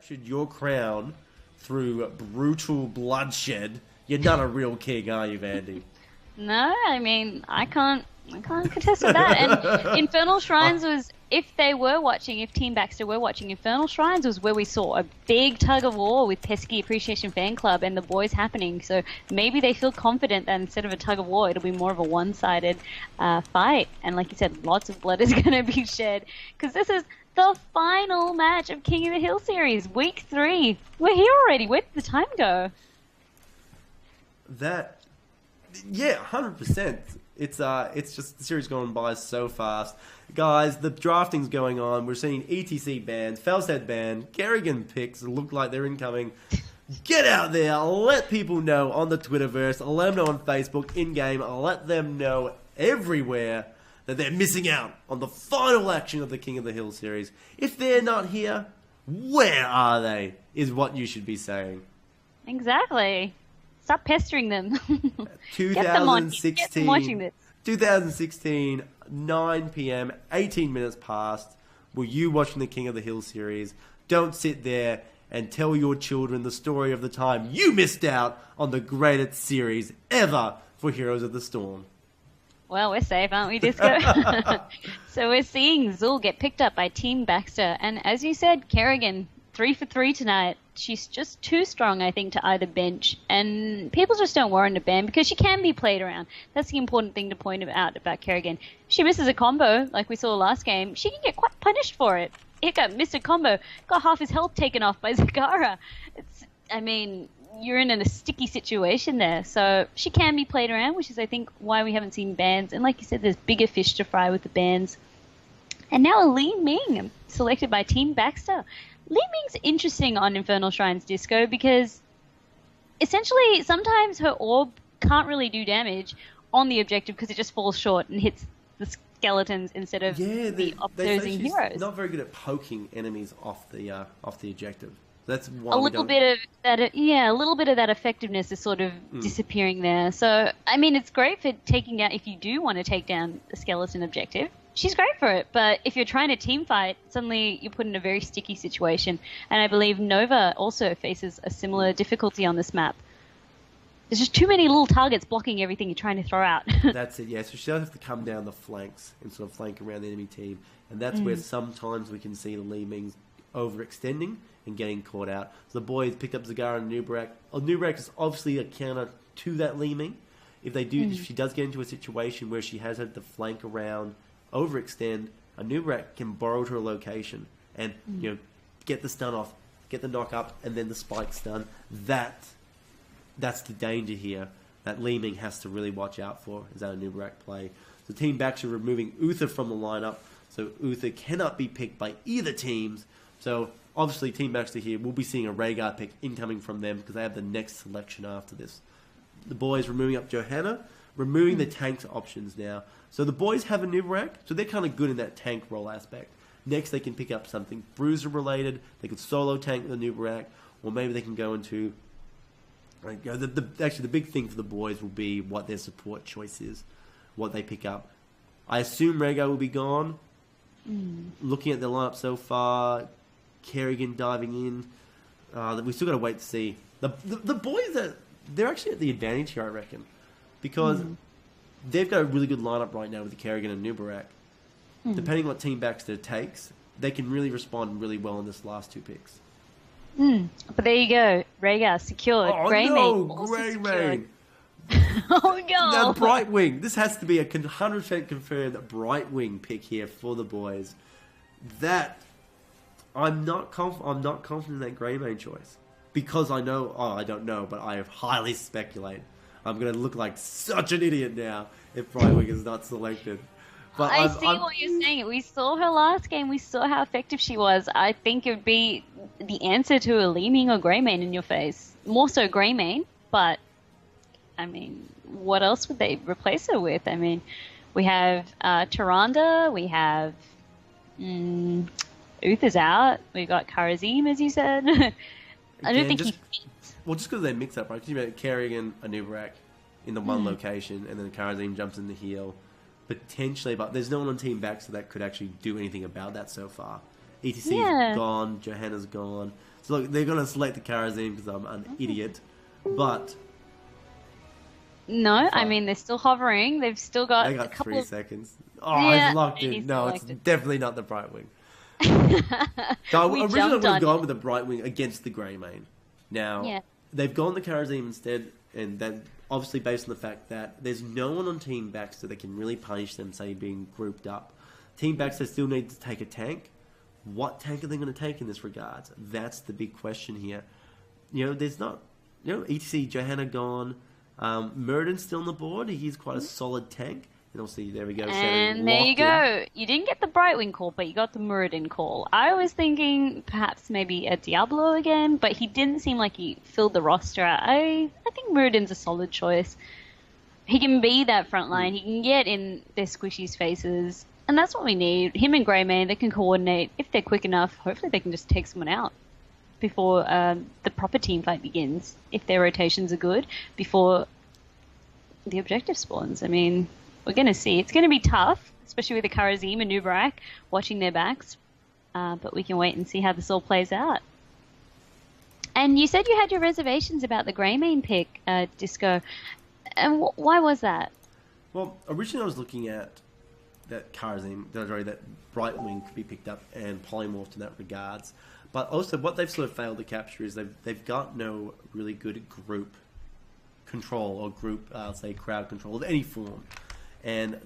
captured your crown through brutal bloodshed, you're not a real king, are you, Vandy? No, I mean, I can't contest with that. And Infernal Shrines was, if Team Baxter were watching, Infernal Shrines was where we saw a big tug of war with Pesky Appreciation Fan Club and the boys happening. So maybe they feel confident that instead of a tug of war, it'll be more of a one-sided fight. And like you said, lots of blood is going to be shed, because this is the final match of King of the Hill series, week 3. We're here already. Where did the time go? Yeah, 100%. It's just the series going by so fast. Guys, the drafting's going on. We're seeing ETC banned, Felstead banned, Kerrigan picks look like they're incoming. Get out there, let people know on the Twitterverse, let them know on Facebook, in-game, let them know everywhere that they're missing out on the final action of the King of the Hill series. If they're not here, where are they, is what you should be saying. Exactly. Stop pestering them. 2016, Get them watching this. 2016, 9 p.m., 18 minutes past. Were you watching the King of the Hill series? Don't sit there and tell your children the story of the time you missed out on the greatest series ever for Heroes of the Storm. Well, we're safe, aren't we, Disco? So we're seeing Zul get picked up by Team Baxter. And as you said, Kerrigan, 3 for 3 tonight. She's just too strong, I think, to either bench. And people just don't warrant a ban because she can be played around. That's the important thing to point out about Kerrigan. If she misses a combo, like we saw last game, she can get quite punished for it. Hiccup missed a combo, got half his health taken off by Zagara. You're in a sticky situation there. So she can be played around, which is, I think, why we haven't seen bans. And like you said, there's bigger fish to fry with the bans. And now Li Ming, selected by Team Baxter. Li Ming's interesting on Infernal Shrines, Disco, because essentially sometimes her orb can't really do damage on the objective because it just falls short and hits the skeletons instead of the opposing heroes. Not very good at poking enemies off the objective. That's why a little bit of that effectiveness is sort of disappearing there. So I mean, it's great for taking down, if you do want to take down a skeleton objective. She's great for it, but if you're trying to team fight, suddenly you're put in a very sticky situation. And I believe Nova also faces a similar difficulty on this map. There's just too many little targets blocking everything you're trying to throw out. That's it, yeah. So she does have to come down the flanks and sort of flank around the enemy team. And that's where sometimes we can see the Li Mings overextending and getting caught out. So the boys pick up Zagara and Nubarak. Nubarak is obviously a counter to that Li Ming. If she does get into a situation where she has had to flank around, overextend, a Nubarak can borrow to a location and get the stun off, get the knock up, and then the spike stun. That's the danger here that Li Ming has to really watch out for, is that a Nubarak play. The Team Baxter removing Uther from the lineup, so Uther cannot be picked by either teams. So obviously Team Baxter here will be seeing a Rhaegar pick incoming from them because they have the next selection after this. The boys removing up Johanna, removing the tanks options now. So the boys have a Nubarak, so they're kind of good in that tank role aspect. Next, they can pick up something Bruiser related. They could solo tank the Nubarak, or maybe they can go into. Actually, the big thing for the boys will be what their support choice is, what they pick up. I assume Rhaegar will be gone. Looking at the lineup so far, Kerrigan diving in. We still got to wait to see. The boys they're actually at the advantage here, I reckon, because they've got a really good lineup right now with the Kerrigan and Nubarak. Depending on what Team Baxter takes, they can really respond really well in this last 2 picks. But there you go. Rhaegar secured. Greymane. Oh, no. Now, Brightwing. This has to be a 100% confirmed Brightwing pick here for the boys. That, I'm not confident in that Greymane choice. Because I don't know, but I highly speculate. I'm going to look like such an idiot now if Brightwing is not selected. But I see what you're saying. We saw her last game. We saw how effective she was. I think it would be the answer to a Li Ming or Greymane in your face. More so Greymane, but, I mean, what else would they replace her with? I mean, we have Tyrande, we have Uther's out, we've got Karazim, as you said. I don't think he fits. Well, just because they mix up, right? Because you're carrying a Nubarak in the one location, and then Karazim jumps in the heel. Potentially, but there's no one on Team Baxter that could actually do anything about that so far. ETC's gone, Johanna's gone. So look, they're going to select the Karazim because I'm an idiot. But... No, I mean, they're still hovering. They've still got, they got a couple 3 of... seconds. Oh, Yeah, it's locked in. he's No, it's selected. definitely not the Brightwing. So We originally I jumped would on have gone it. with the Brightwing against the Greymane. Now, Yeah. they've gone the Karazim instead, and that obviously based on the fact that there's no one on Team Baxter that can really punish them, say, being grouped up. Team Baxter still needs to take a tank. What tank are they going to take in this regard? That's the big question here. There's not... ETC, Johanna gone. Murden's still on the board. He's quite a solid tank. And obviously, there we go. And there you go. You didn't get the Brightwing call, but you got the Muradin call. I was thinking perhaps maybe a Diablo again, but he didn't seem like he filled the roster. I think Muradin's a solid choice. He can be that front line. He can get in their squishies' faces. And that's what we need. Him and Greymane, they can coordinate. If they're quick enough, hopefully they can just take someone out before the proper team fight begins. If their rotations are good, before the objective spawns. I mean... We're going to see. It's going to be tough, especially with the Karazim and Nubarak watching their backs. But we can wait and see how this all plays out. And you said you had your reservations about the Greymane pick, Disco. And why was that? Well, originally I was looking at that Karazim, that Brightwing could be picked up and polymorphed in that regards. But also what they've sort of failed to capture is they've got no really good group control or group, say, crowd control of any form. And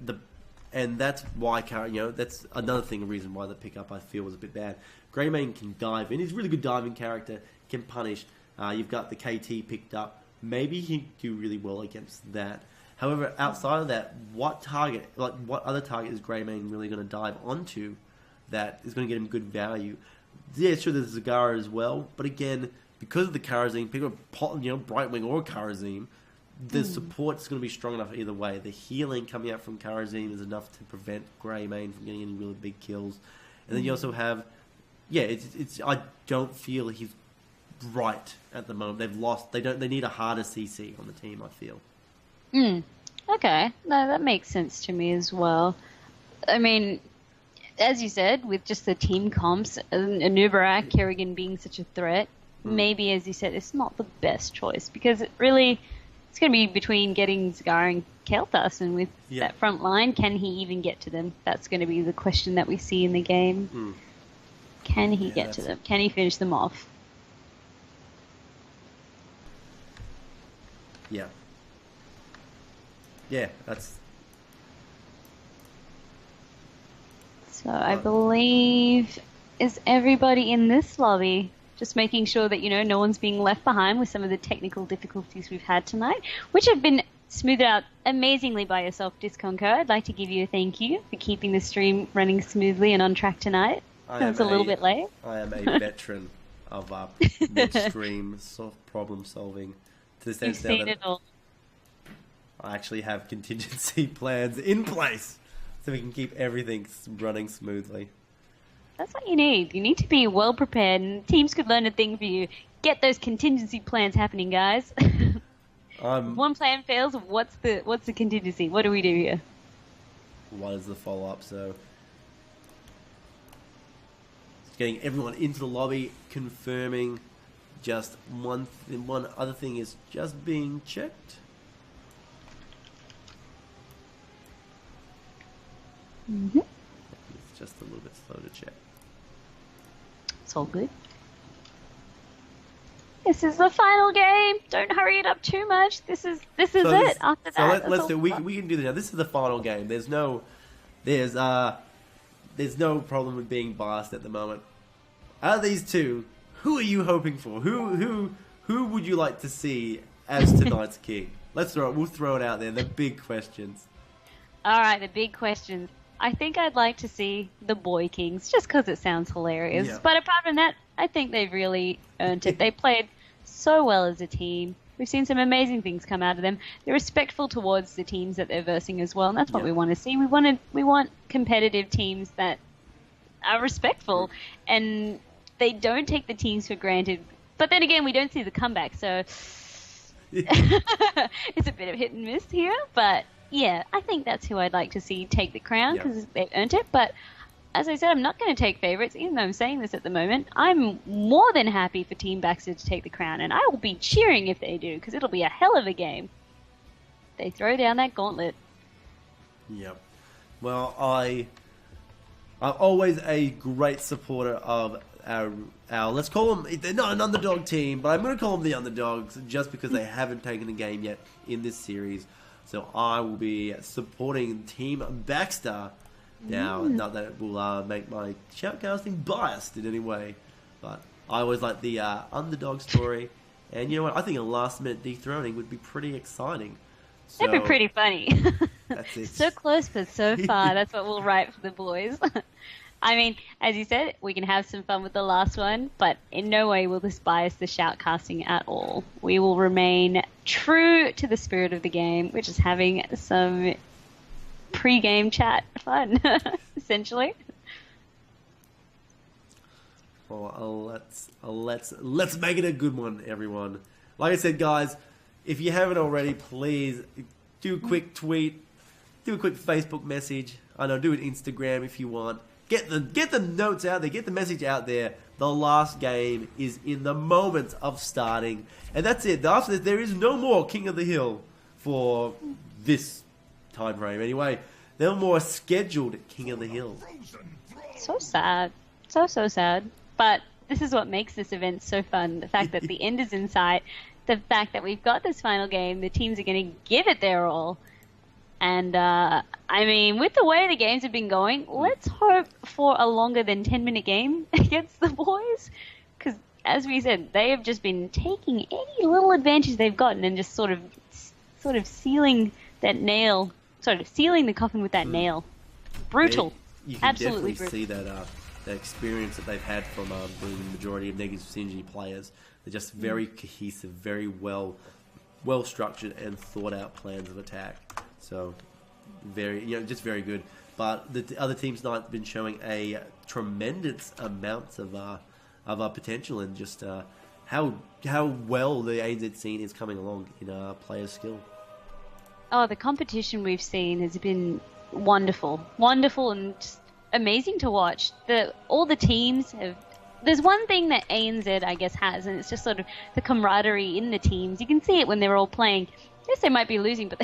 that's why that's another thing, a reason why the pickup I feel was a bit bad. Greymane can dive in; he's a really good diving character. Can punish. You've got the KT picked up. Maybe he'd do really well against that. However, outside of that, what other target is Greymane really going to dive onto that is going to get him good value? Yeah, sure, there's Zagara as well, but again, because of the Karazim, pick up Brightwing or Karazim. The support's going to be strong enough either way. The healing coming out from Karazim is enough to prevent Greymane from getting any really big kills. And then you also have... Yeah, it's. I don't feel he's right at the moment. They've lost... They need a harder CC on the team, I feel. Okay. No, that makes sense to me as well. I mean, as you said, with just the team comps, Nubarak, Kerrigan being such a threat, maybe, as you said, it's not the best choice. Because it really... It's going to be between getting Zagara and Kael'thas, and with that front line, can he even get to them? That's going to be the question that we see in the game. Can he get to them? Can he finish them off? Yeah. Yeah, that's... So I believe... Is everybody in this lobby? Just making sure that, no one's being left behind with some of the technical difficulties we've had tonight, which have been smoothed out amazingly by yourself, Disconco. I'd like to give you a thank you for keeping the stream running smoothly and on track tonight. It's a little bit late. I am a veteran of mid-stream problem solving. To this You've seen it all. I actually have contingency plans in place so we can keep everything running smoothly. That's what you need. You need to be well prepared, and teams could learn a thing for you. Get those contingency plans happening, guys. If one plan fails, what's the contingency? What do we do here? What is the follow-up? So, getting everyone into the lobby, confirming. Just one other thing is just being checked. It's just a little bit slow to check. It's all good. This is the final game. Don't hurry it up too much. This is it. After that, let's do. We can do this now. This is the final game. There's no problem with being biased at the moment. Out of these two, who are you hoping for? Who would you like to see as tonight's king? We'll throw it out there. The big questions. All right, the big questions. I think I'd like to see the Boy Kings, just because it sounds hilarious. Yeah. But apart from that, I think they've really earned it. They played so well as a team. We've seen some amazing things come out of them. They're respectful towards the teams that they're versing as well, and that's what we want to see. We want competitive teams that are respectful, and they don't take the teams for granted. But then again, we don't see the comeback, so it's a bit of hit and miss here, but... Yeah, I think that's who I'd like to see take the crown because they've earned it. But as I said, I'm not going to take favorites, even though I'm saying this at the moment. I'm more than happy for Team Baxter to take the crown, and I will be cheering if they do, because it'll be a hell of a game. They throw down that gauntlet. Yep. Well, I'm always a great supporter of our let's call them, they're not an underdog team, but I'm going to call them the underdogs just because they haven't taken a game yet in this series. So I will be supporting Team Baxter. Now, not that it will make my shoutcasting biased in any way, but I always like the underdog story. And you know what? I think a last-minute dethroning would be pretty exciting. So, That'd be pretty funny. That's it. So close but so far. That's what we'll write for the boys. I mean, as you said, we can have some fun with the last one, but in no way will this bias the shoutcasting at all. We will remain true to the spirit of the game, which is having some pre-game chat fun, essentially. Well, let's make it a good one, everyone. Like I said, guys, if you haven't already, please do a quick tweet, do a quick Facebook message. I know, do an Instagram if you want. Get the notes out there, get the message out there. The last game is in the moment of starting, and that's it. After that, there is no more King of the Hill for this time frame. Anyway, no more scheduled King of the Hill. So sad, so sad. But this is what makes this event so fun. The fact that the end is in sight. The fact that we've got this final game, the teams are going to give it their all. And, I mean, with the way the games have been going, let's hope for a longer than 10-minute game against the boys. Because, as we said, they have just been taking any little advantage they've gotten and just sort of sealing that nail, sealing the coffin with that nail. Brutal. You can Absolutely definitely brutal. see that the experience that they've had from the majority of negative synergy players. They're just very cohesive, very well structured and thought out plans of attack. So just very good. But the other teams not been showing a tremendous amount of potential and just how well the ANZ scene is coming along in player skill. Oh, the competition we've seen has been wonderful and just amazing to watch. All the teams have. There's one thing that ANZ, I guess, has, and it's just sort of the camaraderie in the teams. You can see it when they're all playing. Yes, they might be losing, but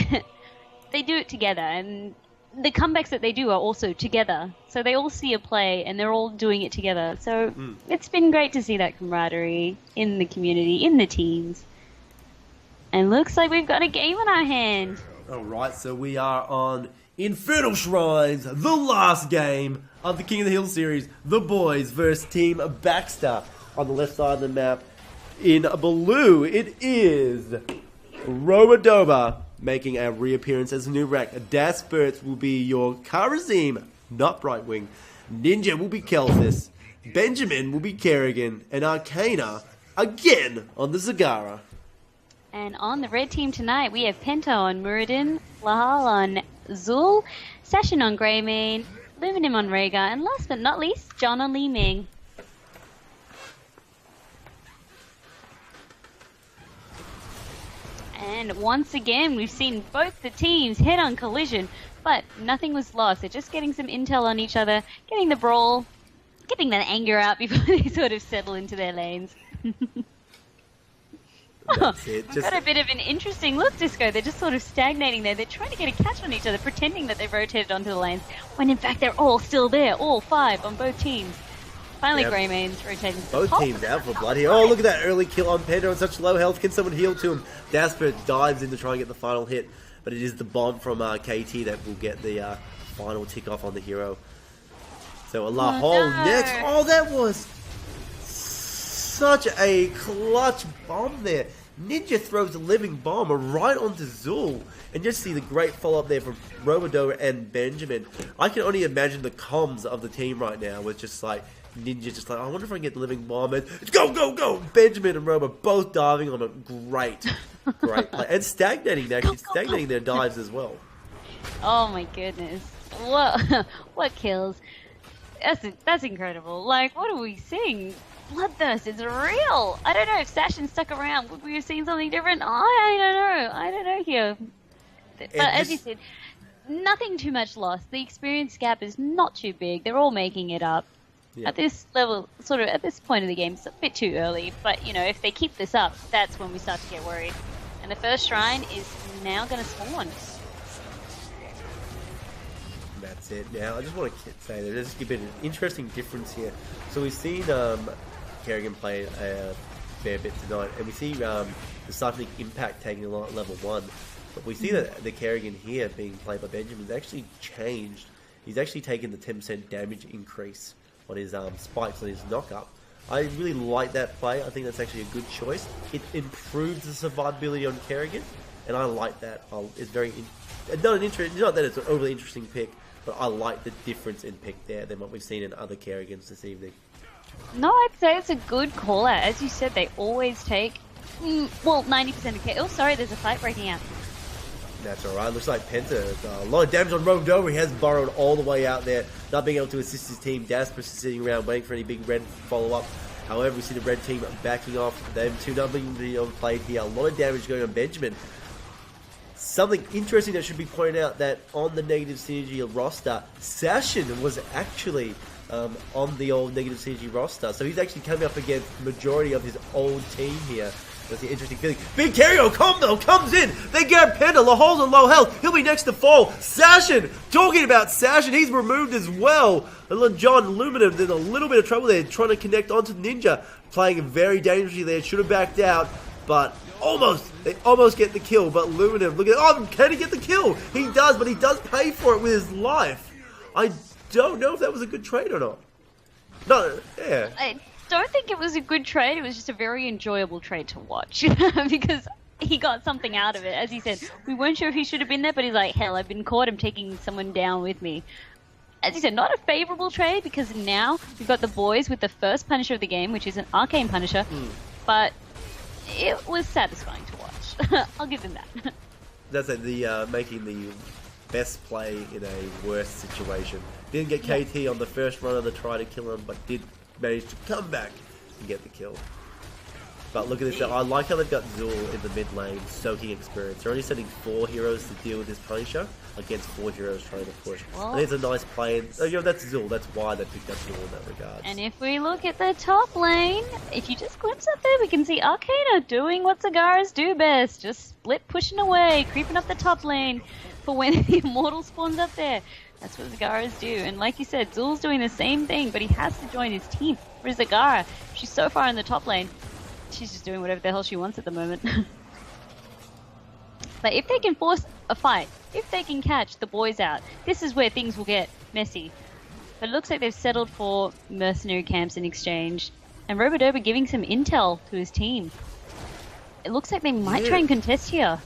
they do it together, and the comebacks that they do are also together. So they all see a play, and they're all doing it together. So it's been great to see that camaraderie in the community, in the teams. And looks like we've got a game on our hands. All right, so we are on Infernal Shrines, the last game of the King of the Hill series, the boys versus Team Baxter. On the left side of the map, in blue, it is Robodoba making a reappearance as a new rack. Daspert will be your Karazim, not Brightwing. Ninja will be Kelthis. Benjamin will be Kerrigan. And Arcana, again, on the Zagara. And on the red team tonight, we have Penta on Muradin, Lahal on Zul, Sashin on Greymane, Luminim on Rhaegar, and last but not least, John on Li Ming. And once again, we've seen both the teams head-on collision, but nothing was lost. They're just getting some intel on each other, getting the brawl, getting that anger out before they sort of settle into their lanes. That's it. We've got a bit of an interesting look, Disco. They're just sort of stagnating there. They're trying to get a catch on each other, pretending that they've rotated onto the lanes, when in fact they're all still there, all five on both teams. Finally, Greymane's rotating to the both teams out for blood here. Oh, look at that early kill on Penta on such low health. Can someone heal to him? Dasper dives in to try and get the final hit, but it is the bomb from KT that will get the final tick off on the hero. So Lahal next. Oh, that was such a clutch bomb there. Ninja throws a living bomb right onto Zul. And just see the great follow-up there from Robodo and Benjamin. I can only imagine the comms of the team right now with just like Ninja just like, I wonder if I can get the living bomb. And go, go, go! Benjamin and Robo both diving on a great play. And stagnating, actually. Stagnating their dives as well. Oh my goodness. What kills. That's incredible. Like, what are we seeing? Bloodthirst is real. I don't know if Sashin stuck around. Would we have seen something different? I don't know here. But as you said, nothing too much lost. The experience gap is not too big. They're all making it up. Yeah. At this level, sort of at this point of the game, it's a bit too early. But, you know, if they keep this up, that's when we start to get worried. And the first shrine is now going to spawn. That's it. Now, I just want to say that there's a bit of an interesting difference here. So we've seen Kerrigan play a fair bit tonight, and we see the Cyclic Impact taking a lot at level 1. But we see that the Kerrigan here being played by Benjamin has actually changed. He's actually taken the 10% damage increase on his spikes on his knock-up. I really like that play. I think that's actually a good choice. It improves the survivability on Kerrigan, and I like that. It's very not that it's an overly interesting pick, but I like the difference in pick there than what we've seen in other Kerrigans this evening. No, I'd say it's a good call out. As you said, they always take, 90% of care. Oh, sorry, there's a fight breaking out. That's alright. Looks like Penta. A lot of damage on Robodover. He has burrowed all the way out there, not being able to assist his team. Dasper sitting around waiting for any big red follow-up. However, we see the red team backing off. Them two not being played here. A lot of damage going on Benjamin. Something interesting that should be pointed out, that on the negative synergy roster, Sashin was actually on the old negative synergy roster. So he's actually coming up against the majority of his old team here. That's the interesting feeling. Big Carrio combo comes in. They get Penta. Lahol's on low health. He'll be next to fall. Sashin, talking about Sashin, he's removed as well. John Aluminum in a little bit of trouble there, trying to connect onto Ninja. Playing very dangerously there. Should have backed out, but they almost get the kill. But Aluminum, look at, can he get the kill? He does, but he does pay for it with his life. I don't know if that was a good trade or not. No, yeah. I don't think it was a good trade. It was just a very enjoyable trade to watch because he got something out of it. As he said, we weren't sure if he should have been there, but he's like, hell, I've been caught. I'm taking someone down with me. As he said, not a favorable trade because now we've got the boys with the first Punisher of the game, which is an Arcane Punisher, but it was satisfying to watch. I'll give him that. That's the making the best play in a worse situation. Didn't get KT on the first run of the try to kill him, but did manage to come back and get the kill. But look at this. I like how they've got Zul in the mid lane, soaking experience. They're only sending 4 heroes to deal with this Punisher against 4 heroes trying to push. Well, I think it's a nice play. And, that's Zul. That's why they picked up Zul in that regard. And if we look at the top lane, if you just glimpse up there, we can see Arcana doing what Zagaras do best. Just split pushing away, creeping up the top lane for when the Immortal spawns up there. That's what Zagaras do. And like you said, Zul's doing the same thing, but he has to join his team. For Zagara, she's so far in the top lane, she's just doing whatever the hell she wants at the moment. But if they can force a fight, if they can catch the boys out, this is where things will get messy. But it looks like they've settled for mercenary camps in exchange. And Robodoba giving some intel to his team. It looks like they might try and contest here.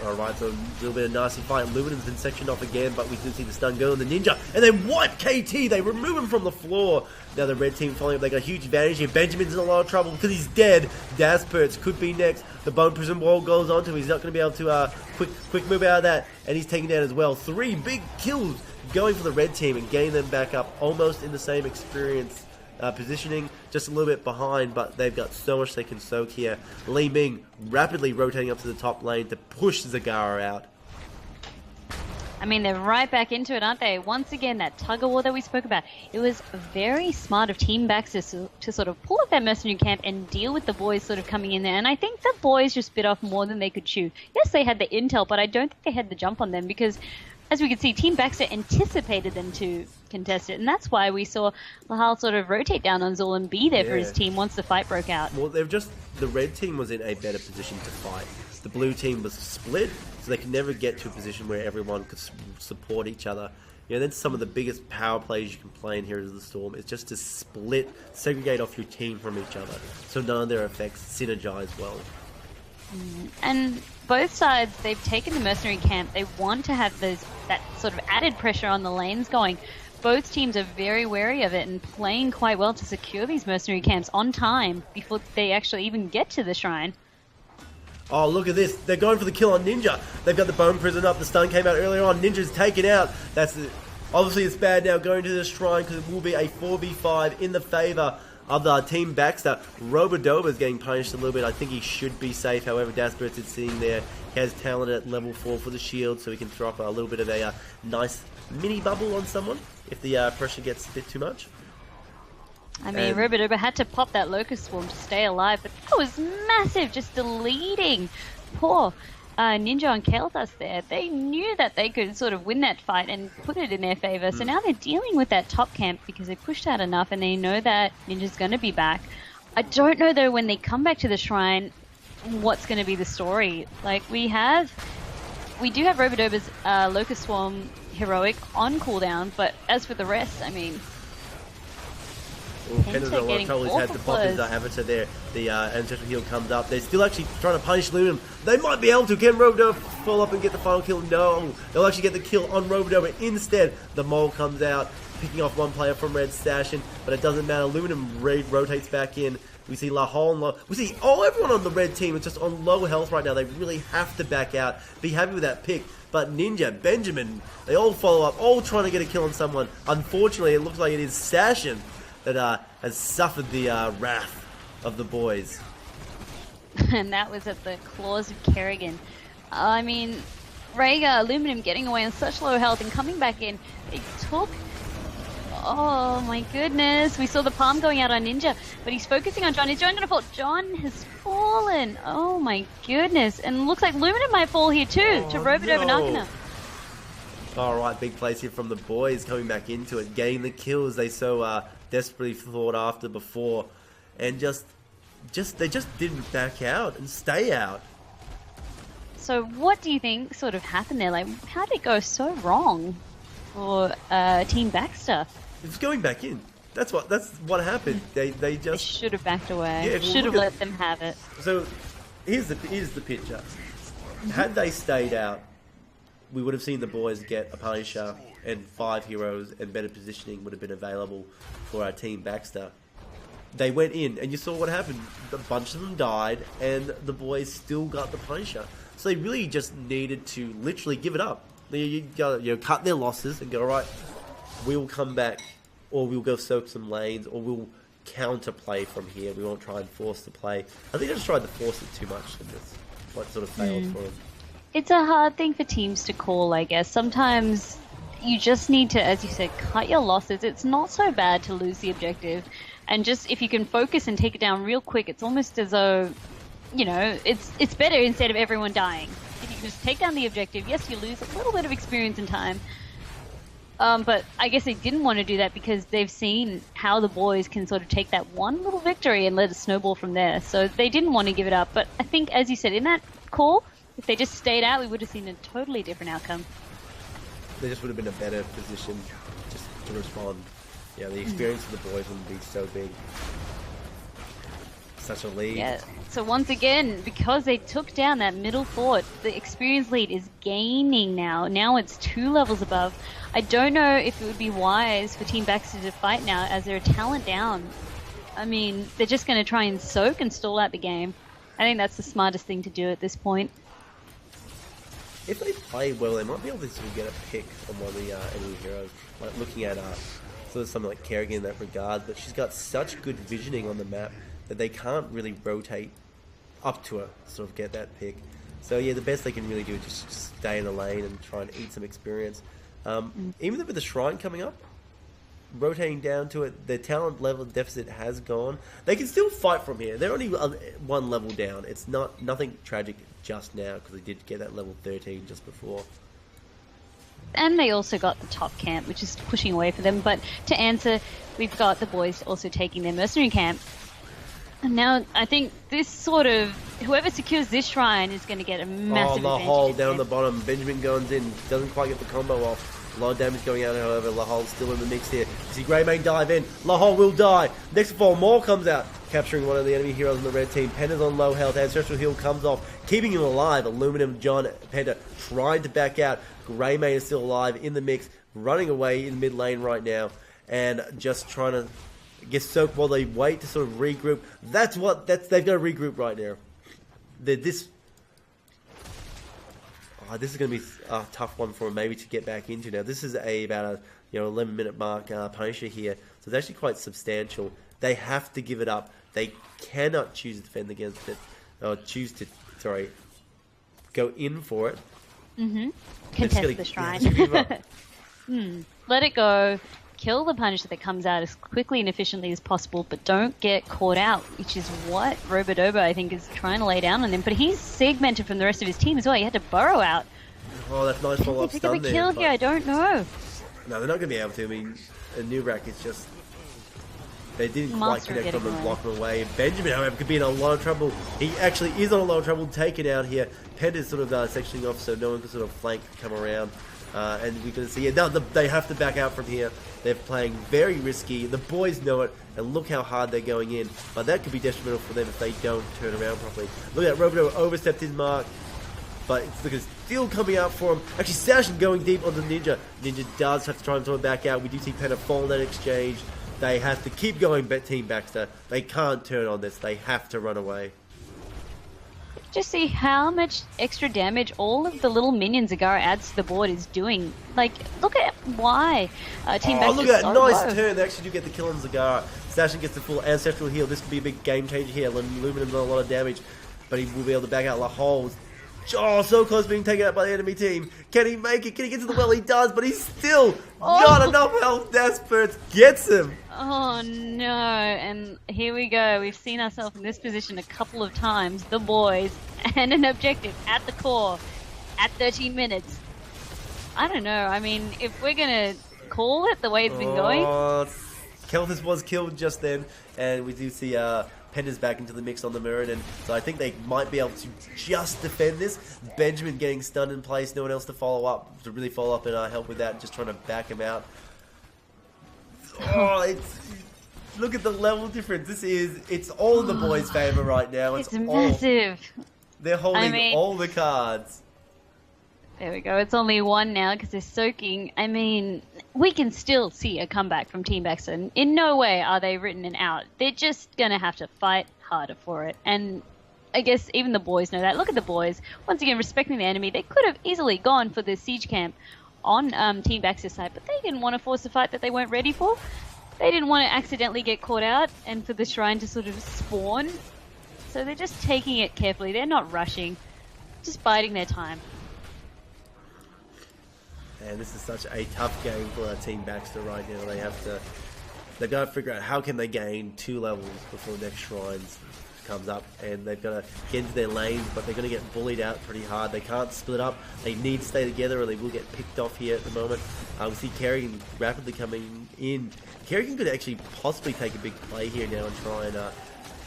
Alright, so a little bit of nasty fight. Luminum's been sectioned off again, but we do see the stun go on the Ninja. And they wipe KT. They remove him from the floor. Now the red team following up. They got a huge advantage here. Benjamin's in a lot of trouble because he's dead. Dasperts could be next. The Bone Prison Wall goes on to him. He's not going to be able to quick move out of that. And he's taken down as well. 3 big kills going for the red team and getting them back up almost in the same experience. Positioning just a little bit behind, but they've got so much they can soak here. Li Ming rapidly rotating up to the top lane to push Zagara out. I mean, they're right back into it, aren't they? Once again, that tug-of-war that we spoke about. It was very smart of Team Baxter to sort of pull up that mercenary camp and deal with the boys sort of coming in there. And I think the boys just bit off more than they could chew. Yes, they had the intel, but I don't think they had the jump on them because, as we could see, Team Baxter anticipated them to contest it, and that's why we saw Lahal sort of rotate down on Zul and be there for his team once the fight broke out. Well, the red team was in a better position to fight. The blue team was split, so they could never get to a position where everyone could support each other. That's some of the biggest power plays you can play in Heroes of the Storm, is just to segregate off your team from each other, so none of their effects synergize well. And both sides, they've taken the mercenary camp. They want to have that sort of added pressure on the lanes going. Both teams are very wary of it and playing quite well to secure these mercenary camps on time before they actually even get to the shrine. Oh, look at this. They're going for the kill on Ninja. They've got the Bone Prison up. The stun came out earlier on. Ninja's taken out. Obviously, it's bad now going to the shrine because it will be a 4v5 in the favor of the Team Baxter. Robodoba's getting punished a little bit. I think he should be safe. However, Daspert's is sitting there. He has talent at level 4 for the shield, so he can throw up a little bit of a nice mini bubble on someone if the pressure gets a bit too much. I mean, Robodoba had to pop that Locust Swarm to stay alive, but that was massive, just deleting poor Ninja and Kael'thas there. They knew that they could sort of win that fight and put it in their favor, so now they're dealing with that top camp because they pushed out enough and they know that Ninja's going to be back. I don't know, though, when they come back to the shrine, what's going to be the story. Like, we do have Robodoba's Locust Swarm heroic on cooldown, but as for the rest, I mean... Penta's got a lot of trouble. He's had to pop his Avatar there. The Ancestral Heal comes up. They're still actually trying to punish Luminum. They might be able to. Can Robodoba fall up and get the final kill? No. They'll actually get the kill on Robodoba. Instead, the Mole comes out, picking off one player from Red Station, but it doesn't matter. Luminum rotates back in. We see Lahol and low. We see everyone on the red team is just on low health right now. They really have to back out. Be happy with that pick. But Ninja, Benjamin, they all follow up, all trying to get a kill on someone. Unfortunately, it looks like it is Sashin that has suffered the wrath of the boys. And that was at the claws of Kerrigan. I mean, Rhaegar, Aluminum getting away on such low health and coming back in. It took... Oh my goodness. We saw the palm going out on Ninja, but he's focusing on John. Is John going to fall? John has fallen. Oh my goodness. And it looks like Aluminum might fall here too, to Robodoba and Arcana. Alright, big plays here from the boys coming back into it, getting the kills they so desperately thought after before, and they just didn't back out and stay out. So what do you think sort of happened there? Like, how did it go so wrong for Team Baxter? It's going back in. That's what happened. They should have backed away. Yeah, should have let them have it. So here's the picture. Had they stayed out, we would have seen the boys get a Punisher and 5 heroes, and better positioning would have been available for our Team Baxter. They went in, and you saw what happened. A bunch of them died, and the boys still got the Punisher. So they really just needed to literally give it up. You cut their losses and go, all right, we'll come back, or we'll go soak some lanes, or we'll counter play from here. We won't try and force the play. I think they just tried to force it too much, and that's what sort of failed for them. It's a hard thing for teams to call, I guess. Sometimes you just need to, as you said, cut your losses. It's not so bad to lose the objective. And just, if you can focus and take it down real quick, it's almost as though, it's better instead of everyone dying. If you can just take down the objective, yes, you lose a little bit of experience and time. But I guess they didn't want to do that because they've seen how the boys can sort of take that one little victory and let it snowball from there. So they didn't want to give it up. But I think, as you said, in that call, if they just stayed out, we would have seen a totally different outcome. They just would have been a better position just to respond. Yeah, the experience of the boys wouldn't be so big. Such a lead. Yeah. So once again, because they took down that middle fort, the experience lead is gaining now. Now it's 2 levels above. I don't know if it would be wise for Team Baxter to fight now as they're talent down. I mean, they're just going to try and soak and stall out the game. I think that's the smartest thing to do at this point. If they play well, they might be able to sort of get a pick on one of the enemy heroes. Like looking at sort of something like Kerrigan in that regard, but she's got such good visioning on the map that they can't really rotate up to her to sort of get that pick. So yeah, the best they can really do is just stay in the lane and try and eat some experience. Even with the Shrine coming up, rotating down to it, their talent level deficit has gone. They can still fight from here. They're only 1 level down. It's nothing tragic just now because they did get that level 13 just before. And they also got the top camp, which is pushing away for them. But to answer, we've got the boys also taking their mercenary camp. And now I think this sort of, whoever secures this shrine is going to get a massive advantage. Lahol down the bottom. Benjamin goes in, doesn't quite get the combo off. A lot of damage going out, however. Lahol's still in the mix here. You see Greymane dive in. Lahol will die. Next of all, Maul comes out, capturing one of the enemy heroes in the red team. Penta's on low health. Ancestral Heal comes off, keeping him alive. Aluminum, John, Penta trying to back out. Greymane is still alive in the mix, running away in mid lane right now, and just trying to get soaked while they wait to sort of regroup. They've got to regroup right now. This is going to be a tough one for him maybe to get back into. Now this is about a 11-minute mark Punisher here, so it's actually quite substantial. They have to give it up. They cannot choose to defend against it, or choose to, go in for it. Contest the shrine. Let it go. Kill the Punisher that comes out as quickly and efficiently as possible, but don't get caught out, which is what Robodobo, I think, is trying to lay down on him. But he's segmented from the rest of his team as well. He had to burrow out. Oh, that's nice follow-up stun there. Pick up a kill here, I don't know. No, they're not going to be able to. I mean, Nubrak is just... They didn't quite connect from and block him away. Benjamin, however, could be in a lot of trouble. He actually is in a lot of trouble, taken out here. Penn is sort of sectioning off so no one can sort of flank, come around. And we can see it. Now they have to back out from here. They're playing very risky. The boys know it, and look how hard they're going in. But that could be detrimental for them if they don't turn around properly. Look at Robodo overstepped his mark, but it's still coming out for him. Actually, Sashin going deep on the Ninja. Ninja does have to try and throw it back out. We do see Penna fall in that exchange. They have to keep going, Team Baxter. They can't turn on this. They have to run away. Just see how much extra damage all of the little minions Zagara adds to the board is doing. Like, look at why Team Baxter look at that so nice low. turn. They actually do get the kill on Zagara. Sashin gets the full ancestral heal. This could be a big game changer here. Luminum's done a lot of damage, but he will be able to back out Lahol. Oh, so close being taken out by the enemy team. Can he make it? Can he get to the well? He does, but he's still not enough health. Desperate gets him. Oh no, and here we go. We've seen ourselves in this position a couple of times. The boys and an objective at the core at 13 minutes. I don't know. I mean, if we're going to call it the way it's been going. Kelthus was killed just then, and we do see Penda's back into the mix on the Mirrodin, so I think they might be able to just defend this. Benjamin getting stunned in place, no one else to really follow up and help with that, just trying to back him out. Look at the level difference. It's all in the boys' favor right now. It's massive. They're holding all the cards. There we go. It's only one now because they're soaking. I mean, we can still see a comeback from Team Baxter. In no way are they written and out. They're just going to have to fight harder for it. And I guess even the boys know that. Look at the boys. Once again, respecting the enemy. They could have easily gone for the siege camp on Team Baxter's side, but they didn't want to force a fight that they weren't ready for. They didn't want to accidentally get caught out and for the shrine to sort of spawn. So they're just taking it carefully. They're not rushing. Just biding their time. And this is such a tough game for Team Baxter right now. They've got to figure out how can they gain 2 levels before next shrines comes up, and they've got to get into their lanes, but they're going to get bullied out pretty hard. They can't split up. They need to stay together, or they will get picked off here at the moment. We see Kerrigan rapidly coming in. Kerrigan could actually possibly take a big play here now and try and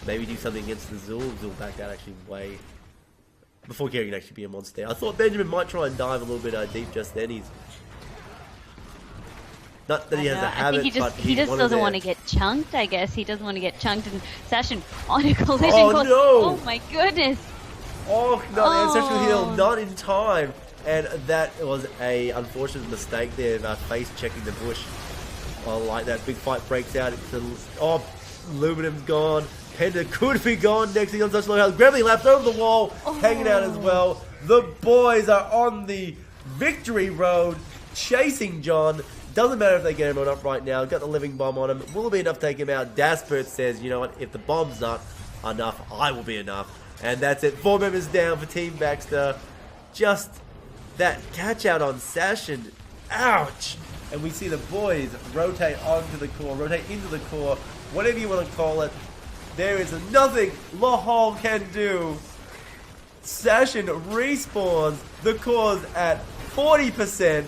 maybe do something against the Zul. Zul backed out actually way before Kerrigan actually be a monster. I thought Benjamin might try and dive a little bit deep just then. He's not that he has a habit, but he just doesn't want to get chunked, I guess. He doesn't want to get chunked, and Sashin on a collision course. No! Oh my goodness! Oh no, the ancestral heal not in time, and that was a unfortunate mistake there. Face checking the bush. Oh, like that big fight breaks out. Luminum's gone. Penta could be gone next. He's on such low health. Gremlin laps over the wall, hanging out as well. The boys are on the victory road, chasing John. Doesn't matter if they get him or not right now. Got the living bomb on him. Will it be enough to take him out? Daspert says, you know what? If the bomb's not enough, I will be enough. And that's it. 4 members down for Team Baxter. Just that catch out on Sashin. Ouch! And we see the boys rotate onto the core, rotate into the core, whatever you want to call it. There is nothing Lahol can do. Sashin respawns. The core's at 40%.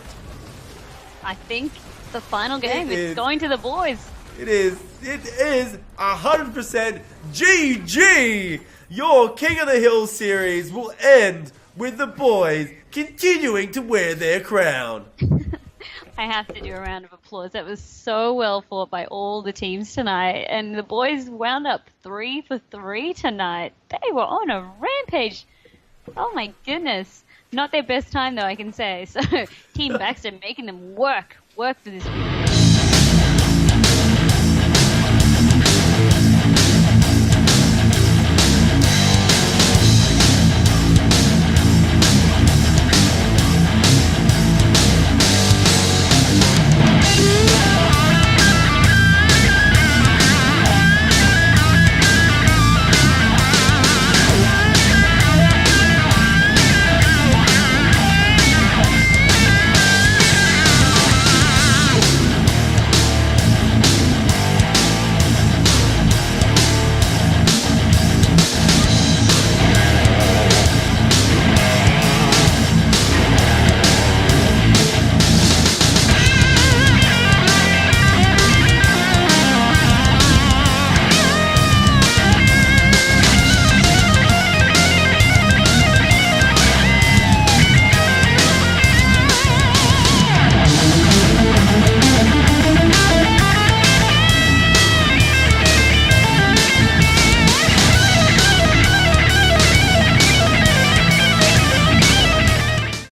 I think the final game is going to the boys. It is 100% GG. Your King of the Hill series will end with the boys continuing to wear their crown. I have to do a round of applause. That was so well fought by all the teams tonight. And the boys wound up 3 for 3 tonight. They were on a rampage. Oh my goodness. Not their best time though, I can say. So Team Baxter making them work for this video.